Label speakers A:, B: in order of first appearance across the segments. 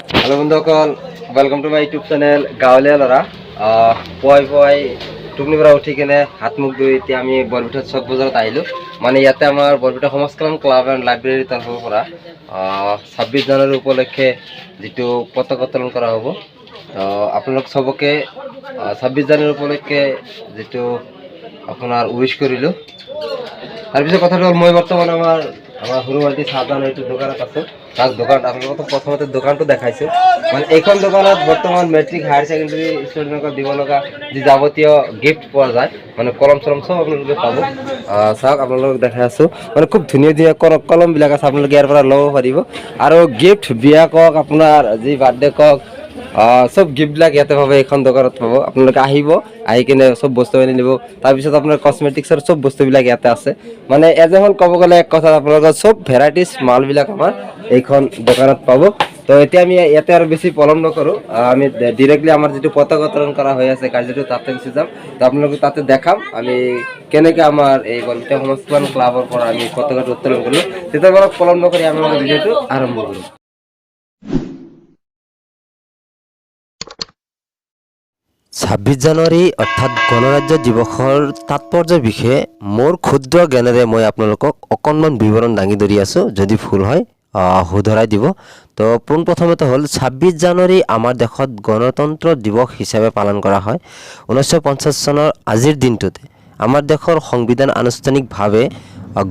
A: Hello' বন্ধুসকল, welcome to my YouTube channel গাঁৱলীয়া ল'ৰা। পুৱাই টোপনিৰ পৰা উঠি কিনে হাত মুখ ধুই এতিয়া আমি বৰপেটা চক বজাৰত আহিলোঁ। মানে ইয়াতে আমাৰ বৰপেটা সমাজ কল্যাণ ক্লাব এণ্ড লাইব্ৰেৰীৰ তৰফৰ পৰা 26 জানুৱাৰী উপলক্ষে যিটো পতাকা উত্তোলন কৰা হ'ব। আপোনালোক চবকে 26 জানুৱাৰী উপলক্ষে যিটো আপোনাৰ উইচ কৰিলোঁ। তাৰপিছত কথাটো হ'ল, মই বৰ্তমান আমাৰ সৰু ভাইটি চাহদান এইটো দোকানত আছোঁ। তাক দোকানত আপোনালোকক প্ৰথমতে দোকানটো দেখাইছোঁ। মানে এইখন দোকানত বৰ্তমান মেট্ৰিক হায়াৰ ছেকেণ্ডেৰী ষ্টুডেণ্টক দিব লগা যি যাৱতীয় গিফ্ট পোৱা যায়, মানে কলম চলম চব আপোনালোকে পাব। চাওক, আপোনালোকক দেখাই আছোঁ। মানে খুব ধুনীয়া ধুনীয়া কলমবিলাক আছে, আপোনালোকে ইয়াৰ পৰা ল'ব পাৰিব। আৰু গিফ্ট বিয়া কওক, আপোনাৰ যি বাৰ্থডে কওক, চব গিফ্টবিলাক ইয়াতে পাব। এইখন দোকানত পাব। আপোনালোকে আহিব, আহি কিনে চব বস্তু আনি নিব। তাৰপিছত আপোনাৰ কচমেটিক্সৰ চব বস্তুবিলাক ইয়াতে আছে। মানে এজ এ হ'ল ক'ব গ'লে এক কথা, আপোনালোকৰ চব ভেৰাইটিজ মালবিলাক আমাৰ এইখন দোকানত পাব। তো এতিয়া আমি ইয়াতে আৰু বেছি পলম নকৰোঁ, আমি ডিৰেক্টলি আমাৰ যিটো পতাকা উত্তোলন কৰা হৈ আছে কাৰ্যটো তাতে গুচি যাম। তো আপোনালোকক তাতে দেখাম আমি কেনেকৈ আমাৰ এই বৰপেটা সমাজ কল্যাণ ক্লাবৰ পৰা আমি পতাকাটো উত্তোলন কৰিলোঁ। তেতিয়া অলপ পলম নকৰি আমি আমাৰ ভিডিঅ'টো আৰম্ভ কৰিম।
B: 26 জানুৱাৰী অৰ্থাৎ গণৰাজ্য দিৱসৰ তাৎপৰ্যৰ বিষয়ে মোৰ ক্ষুদ্ৰ জ্ঞানেৰে মই আপোনালোকক অকণমান বিৱৰণ দাঙি ধৰি আছোঁ। যদি ভুল হয় শুধৰাই দিব। তো পোনপ্ৰথমতে হ'ল 26 জানুৱাৰী আমাৰ দেশত গণতন্ত্ৰ দিৱস হিচাপে পালন কৰা হয়। 1950 চনৰ আজিৰ দিনটোতে আমাৰ দেশৰ সংবিধান আনুষ্ঠানিকভাৱে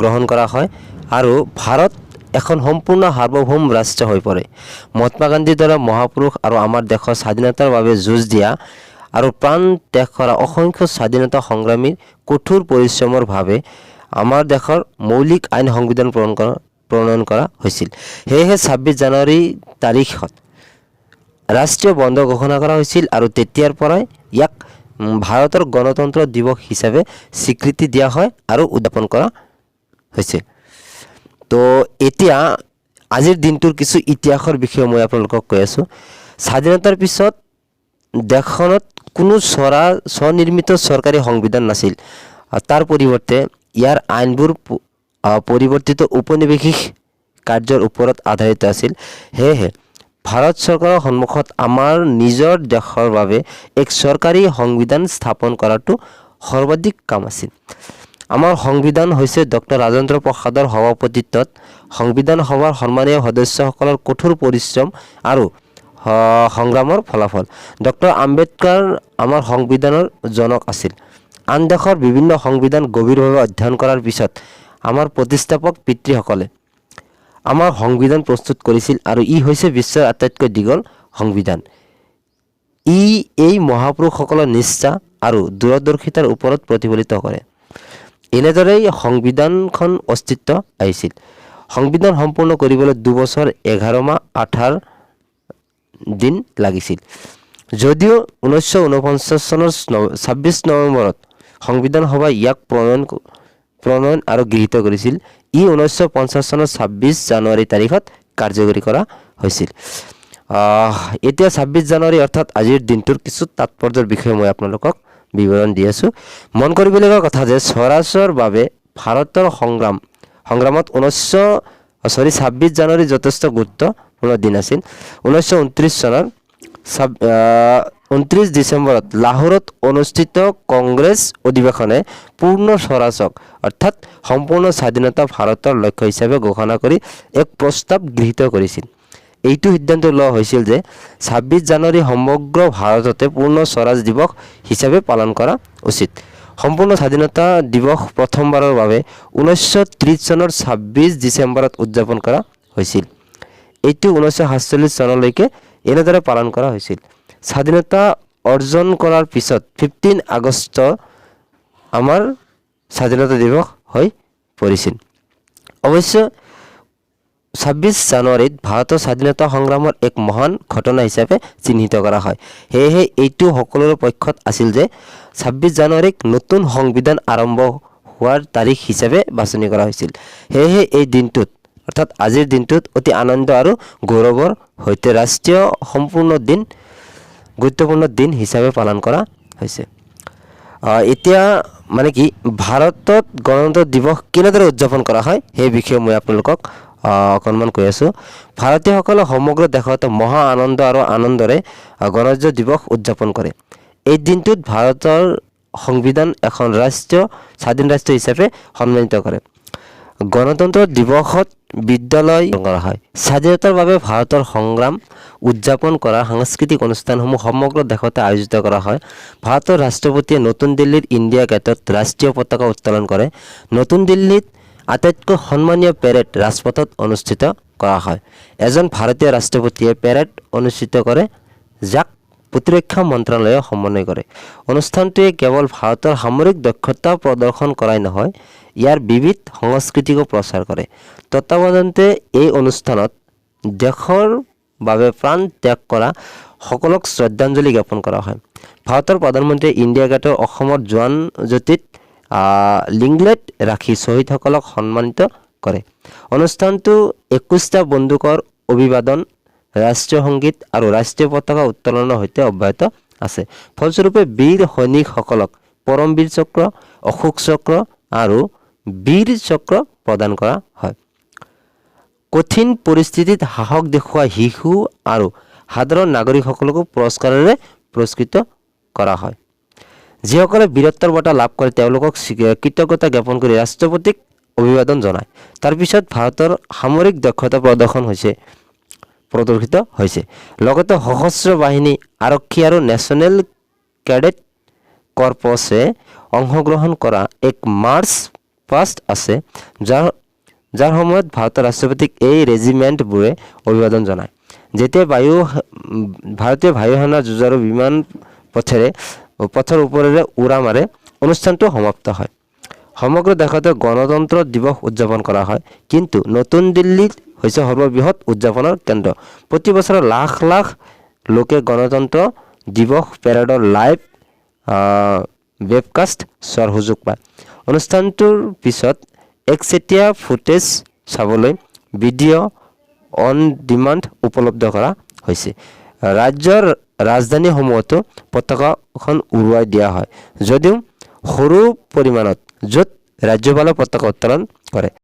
B: গ্ৰহণ কৰা হয় আৰু ভাৰত এখন সম্পূৰ্ণ সাৰ্বভৌম ৰাষ্ট্ৰ হৈ পৰে। মহাত্মা গান্ধীৰ দৰে মহাপুৰুষ আৰু আমাৰ দেশৰ স্বাধীনতাৰ বাবে যুঁজ দিয়া আৰু প্ৰাণ ত্যাগ কৰা অসংখ্য স্বাধীনতা সংগ্ৰামীৰ কঠোৰ পৰিশ্ৰমৰ বাবে আমাৰ দেশৰ মৌলিক আইন সংবিধান প্ৰণয়ন কৰা হৈছিল। সেয়েহে 26 জানুৱাৰী তাৰিখত ৰাষ্ট্ৰীয় বন্ধ ঘোষণা কৰা হৈছিল আৰু তেতিয়াৰ পৰাই ইয়াক ভাৰতৰ গণতন্ত্ৰ দিৱস হিচাপে স্বীকৃতি দিয়া হয় আৰু উদযাপন কৰা হৈছে। তো এতিয়া আজিৰ দিনটোৰ কিছু ইতিহাসৰ বিষয়ে মই আপোনালোকক কৈ আছোঁ। স্বাধীনতাৰ পিছত দেশখনত কোনো স্বনিৰ্মিত চৰকাৰী সংবিধান নাছিল। তাৰ পৰিৱৰ্তে ইয়াৰ আইনবোৰ পৰিৱৰ্তিত ঔপনিৱেশিক কাৰ্যৰ ওপৰত আধাৰিত আছিল। সেয়েহে ভাৰত চৰকাৰৰ সন্মুখত আমাৰ নিজৰ দেশৰ বাবে এক চৰকাৰী সংবিধান স্থাপন কৰাটো সৰ্বাধিক কাম আছিল। আমাৰ সংবিধান হৈছে ডক্টৰ ৰাজেন্দ্ৰ প্ৰসাদৰ সভাপতিত্বত সংবিধান সভাৰ সন্মানীয় সদস্যসকলৰ কঠোৰ পৰিশ্ৰম আৰু সংগ্ৰামৰ ফলাফল। ডক্টৰ আম্বেদকাৰ আমাৰ সংবিধানৰ জনক আছিল। আন দেশৰ বিভিন্ন সংবিধান গভীৰভাৱে অধ্যয়ন কৰাৰ পিছত আমাৰ প্ৰতিষ্ঠাপক পিতৃসকলে আমাৰ সংবিধান প্ৰস্তুত কৰিছিল আৰু ই হৈছে বিশ্বৰ আটাইতকৈ দীঘল সংবিধান। ই এই মহাপুৰুষসকলৰ নিষ্ঠা আৰু দূৰদৰ্শিতাৰ ওপৰত প্ৰতিফলিত কৰে। এনেদৰেই সংবিধানখন অস্তিত্ব আহিছিল। সংবিধান সম্পূৰ্ণ কৰিবলৈ 2 বছৰ 11 মাহ 18 দিন লাগিছিল। যদিও 1949 চনৰ 26 নৱেম্বৰত সংবিধান সভাই ইয়াক প্ৰণয়ন আৰু গৃহীত কৰিছিল, ই 1950 চনৰ 26 জানুৱাৰী তাৰিখত কাৰ্যকৰী কৰা হৈছিল। এতিয়া 26 জানুৱাৰী অৰ্থাৎ আজিৰ দিনটোৰ কিছু তাৎপৰ্যৰ বিষয়ে মই আপোনালোকক বিৱৰণ দি আছোঁ। মন কৰিবলগীয়া কথা যে স্বৰাজৰ বাবে ভাৰতৰ সংগ্ৰামত 26 জানুৱাৰী যথেষ্ট গুৰুত্বপূৰ্ণ দিন আছিল। 1929 চনৰ 29 ডিচেম্বৰত লাহোৰত অনুষ্ঠিত কংগ্ৰেছ অধিৱেশনে পূৰ্ণ স্বৰাজক অৰ্থাৎ সম্পূৰ্ণ স্বাধীনতা ভাৰতৰ লক্ষ্য হিচাপে ঘোষণা কৰি এক প্ৰস্তাৱ গৃহীত কৰিছিল। এইটো সিদ্ধান্ত লোৱা হৈছিল যে 26 জানুৱাৰী সমগ্ৰ ভাৰততে পূৰ্ণ স্বৰাজ দিৱস হিচাপে পালন কৰা উচিত। সম্পূৰ্ণ স্বাধীনতা দিৱস প্ৰথমবাৰৰ বাবে 1930 চনৰ 26 ডিচেম্বৰত উদযাপন কৰা হৈছিল। এইটো 1947 চনলৈকে এনেদৰে পালন কৰা হৈছিল। স্বাধীনতা অৰ্জন কৰাৰ পিছত 15 আগষ্ট আমাৰ স্বাধীনতা দিৱস হৈ পৰিছিল। অৱশ্যে 26 জানুৱাৰীত ভাৰতৰ স্বাধীনতা সংগ্ৰামৰ এক মহান ঘটনা হিচাপে চিহ্নিত কৰা হয়। সেয়েহে এইটো সকলোৰে পক্ষত আছিল যে 26 জানুৱাৰীক নতুন সংবিধান আৰম্ভ হোৱাৰ তাৰিখ হিচাপে বাছনি কৰা হৈছিল। সেয়েহে এই দিনটোত অৰ্থাৎ আজিৰ দিনটোত অতি আনন্দ আৰু গৌৰৱৰ সৈতে ৰাষ্ট্ৰীয় গুৰুত্বপূৰ্ণ দিন হিচাপে পালন কৰা হৈছে। এতিয়া মানে কি ভাৰতত গণতন্ত্ৰ দিৱস কেনেদৰে উদযাপন কৰা হয় সেই বিষয়ে মই আপোনালোকক অকণমান কৈ আছোঁ। ভাৰতীয়সকলে সমগ্ৰ দেশত মহা আনন্দ আৰু আনন্দৰে গণৰাজ্য দিৱস উদযাপন কৰে। এই দিনটোত ভাৰতৰ সংবিধান এখন স্বাধীন ৰাষ্ট্ৰ হিচাপে সন্মানিত কৰে। গণতন্ত্ৰ দিৱসত বিদ্যালয় কৰা হয়। স্বাধীনতাৰ বাবে ভাৰতৰ সংগ্ৰাম উদযাপন কৰা সাংস্কৃতিক অনুষ্ঠানসমূহ সমগ্ৰ দেশতে আয়োজিত কৰা হয়। ভাৰতৰ ৰাষ্ট্ৰপতিয়ে নতুন দিল্লীৰ ইণ্ডিয়া গেটত ৰাষ্ট্ৰীয় পতাকা উত্তোলন কৰে। নতুন দিল্লীত আটাইতকৈ সন্মানীয় পেৰেড ৰাজপথত অনুষ্ঠিত কৰা হয়। এজন ভাৰতীয় ৰাষ্ট্ৰপতিয়ে পেৰেড অনুষ্ঠিত কৰে, যাক প্ৰতিৰক্ষা মন্ত্ৰালয়ে সমন্বয় কৰে। অনুষ্ঠানটোৱে কেৱল ভাৰতৰ সামৰিক দক্ষতা প্ৰদৰ্শন কৰাই নহয়, ইয়াৰ বিবিধ সংস্কৃতিকো প্ৰচাৰ কৰে। তত্বাৱধানতে এই অনুষ্ঠানত দেশৰ বাবে প্ৰাণ ত্যাগ কৰা সকলক শ্ৰদ্ধাঞ্জলি জ্ঞাপন কৰা হয়। ভাৰতৰ প্ৰধানমন্ত্ৰীয়ে ইণ্ডিয়া গেটৰ অসমৰ জোৱান জ্যোতিত লিংলেট ৰাখি শ্বহীদসকলক সন্মানিত কৰে। অনুষ্ঠানটো 21টা বন্দুকৰ অভিবাদন, ৰাষ্ট্ৰীয় সংগীত আৰু ৰাষ্ট্ৰীয় পতাকা উত্তোলনৰ সৈতে অব্যাহত আছে। ফলস্বৰূপে বীৰ সৈনিকসকলক পৰমবীৰ চক্ৰ, অশোক চক্ৰ আৰু বীৰ চক্ৰ প্ৰদান কৰা হয়। কঠিন পৰিস্থিতিত সাহস দেখুওৱা শিশু আৰু সাধাৰণ নাগৰিকসকলকো পুৰস্কাৰেৰে পুৰস্কৃত কৰা হয়। যিসকলে বীৰত্বৰ বঁটা লাভ কৰে তেওঁলোকক কৃতজ্ঞতা জ্ঞাপন কৰি ৰাষ্ট্ৰপতিক অভিবাদন জনায়। তাৰ পিছত ভাৰতৰ সামৰিক দক্ষতা প্ৰদৰ্শিত হৈছে। লগতে সশস্ত্ৰ বাহিনী, আৰক্ষী আৰু নেশ্যনেল কেডেট কৰ্পছে অংশগ্ৰহণ কৰা এক মাৰ্চ পাষ্ট আছে, যাৰ সময়ত ভাৰতৰ ৰাষ্ট্ৰপতিক এই ৰেজিমেণ্টবোৰে অভিবাদন জনায়। যেতিয়া ভাৰতীয় বায়ু সেনাৰ যুঁজাৰু বিমান পথৰ ওপৰেৰে উৰা মাৰে, অনুষ্ঠানটো সমাপ্ত হয়। সমগ্ৰ দেশতে গণতন্ত্ৰ দিৱস উদযাপন কৰা হয়, কিন্তু নতুন দিল্লীত হৈছে সৰ্ববৃহৎ উদযাপনৰ কেন্দ্ৰ। প্ৰতি বছৰে লাখ লাখ লোকে গণতন্ত্ৰ দিৱস পেৰেডৰ লাইভ ৱেবকাষ্ট চোৱাৰ সুযোগ পায়। অনুষ্ঠানটোৰ পিছত একচেটিয়া ফুটেজ চাবলৈ ভিডিঅ' অন ডিমাণ্ড উপলব্ধ কৰা হৈছে। ৰাজ্যৰ ৰাজধানীসমূহতো পতাকাখন উৰুৱাই দিয়া হয়, যদিও সৰু পৰিমাণত, য'ত ৰাজ্যপালে পতাকা উত্তোলন কৰে।